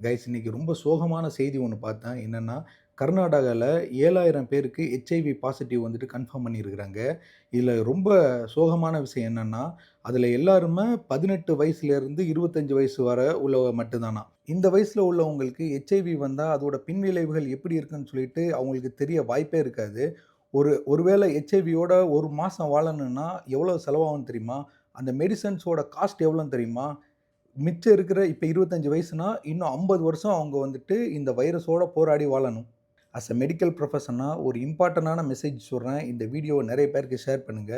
Guys இன்னைக்கு ரொம்ப சோகமான செய்தி ஒன்று பார்த்தேன். என்னன்னா, கர்நாடகால 7,000 பேருக்கு ஹெச்ஐவி பாசிட்டிவ் வந்துட்டு கன்ஃபார்ம் பண்ணியிருக்கிறாங்க. இதில ரொம்ப சோகமான விஷயம் என்னன்னா, அதில எல்லாருமே 18 வயசுலேருந்து 25 வயசு வரை உள்ளவங்க மட்டும் தானாம். இந்த வயசுல உள்ளவங்களுக்கு ஹெச்ஐவி வந்தா அதோட பின்விளைவுகள் எப்படி இருக்குன்னு சொல்லிட்டு அவங்களுக்கு தெரிய வாய்ப்பே இருக்காது. ஒருவேளை ஹெச்ஐவியோட 1 மாசம் வாழணும்னா எவ்வளோ செலவாகும்னு தெரியுமா? அந்த மெடிசின்ஸோட காஸ்ட் எவ்வளோன்னு தெரியுமா? மிச்சம் இருக்கிற இப்ப 25 வயசுனா, இன்னும் 50 வருஷம் அவங்க வந்துட்டு இந்த வைரஸோட போராடி வாழணும். அஸ் எ மெடிக்கல் ப்ரொஃபஷனா ஒரு இம்பார்ட்டன்டான மெசேஜ் சொல்றேன். இந்த வீடியோவ நெறைய பேருக்கு ஷேர் பண்ணுங்க.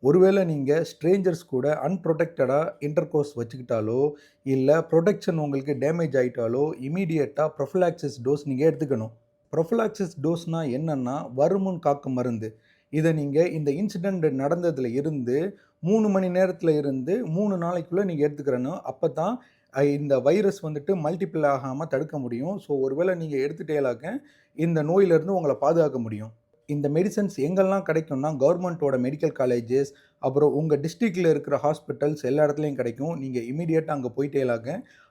ஒருவேள நீங்க ஸ்ட்ரேஞ்சர்ஸ் கூட அன்ப்ரொடெக்டடா இன்டர்கோர்ஸ் வச்சுக்கிட்டாலோ, இல்ல புரொடெக்ஷன் உங்களுக்கு டேமேஜ் ஆயிட்டாலோ, இம்மீடியட்டா ப்ரொஃபிலாக்சிஸ் டோஸ் நீங்க எடுத்துக்கணும். ப்ரொஃபிலாக்சிஸ் டோஸ்னா என்னன்னா, வருமுன் காக்கும் மருந்து. இத நீங்க இந்த இன்சிடென்ட் நடந்ததுல இருந்து 3 மணி நேரத்துல இருந்து 3 நாளைக்குள்ள நீங்க எடுத்துக்கிறணும். அப்பதான் இந்த வைரஸ் வந்துட்டு மல்டிபிள் ஆகாம தடுக்க முடியும். ஸோ ஒருவேள நீங்க எடுத்துட்டேலாக்க இந்த நோயிலிருந்து உங்கள பாதுகாக்க முடியும். இந்த மெடிசின்ஸ் எங்கெல்லாம் கிடைக்கும்னா, கவர்மெண்ட்டோட மெடிக்கல் காலேஜஸ், அப்புறம் உங்க டிஸ்ட்ரிக்ட்ல இருக்கிற ஹாஸ்பிட்டல்ஸ் எல்லா இடத்துலயும் கிடைக்கும். நீங்க இம்மீடியட்டா அங்க போயிட்டேலாக,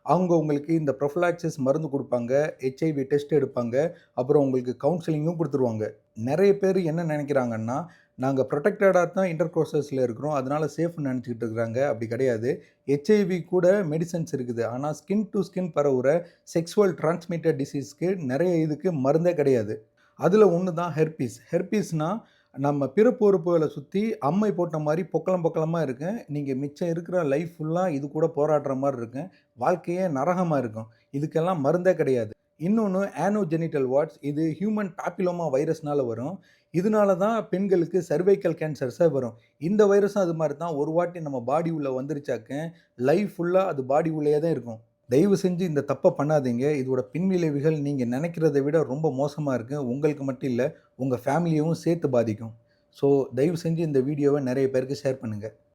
அவங்க உங்களுக்கு இந்த ப்ரொஃபிலாக்சிஸ் மருந்து குடுப்பாங்க, ஹெச்ஐவி டெஸ்ட் எடுப்பாங்க, அப்புறம் உங்களுக்கு கவுன்சிலிங்கும் குடுத்துருவாங்க. நெறைய பேரு என்ன நெனைக்கிறாங்கன்னா, நாங்க புரொடெக்டடா தான் இன்டர்கோர்ஸஸ்ல இருக்கிறோம். அதனால சேஃப்ன்னு நெனச்சுக்கிட்டு இருக்கிறாங்க. அப்படி கிடையாது. ஹெச்ஐவி கூட மெடிசின்ஸ் இருக்குது. ஆனா ஸ்கின் டூ ஸ்கின் பரவுற செக்சுவல் டிரான்ஸ்மிட்டட் டிசீஸ்க்கு நெறைய இதுக்கு மருந்தே கிடையாது. அதுல ஒண்ணு தான் ஹெர்பீஸ். ஹெர்பீஸ்னா நம்ம பிறப்பு உறுப்புகள சுத்தி அம்மை போட்ட மாரி பொக்களம் பொக்களமா இருக்கும். நீங்க மிச்சம் இருக்கிற லைஃப் ஃபுல்லா இது கூட போராடுற மாரி இருக்கும். வாழ்க்கையே நரகமா இருக்கும். இதுக்கெல்லாம் மருந்தே கிடையாது. இன்னொன்னு ஆனோஜெனிட்டல் வார்ட்ஸ். இது ஹியூமன் பாப்பிலோமா வைரஸ்னால வரும். இதனால தான் பெண்களுக்கு சர்வைக்கல் கேன்சர்ஸே வரும். இந்த வைரஸும் அது மாரி தான். ஒரு வாட்டி நம்ம பாடி உள்ள வந்துருச்சாக்க, லைஃப் ஃபுல்லா அது பாடி உள்ளேயே தான் இருக்கும். தயவு செஞ்சு இந்த தப்ப பண்ணாதீங்க. இதோட பின்விளைவுகள் நீங்க நெனைக்கிறத விட ரொம்ப மோசமா இருக்கு. உங்களுக்கு மட்டும் இல்ல, உங்க ஃபேமிலியவும் சேர்த்து பாதிக்கும். ஸோ தயவு செஞ்சு இந்த வீடியோவ நெறைய பேருக்கு ஷேர் பண்ணுங்க.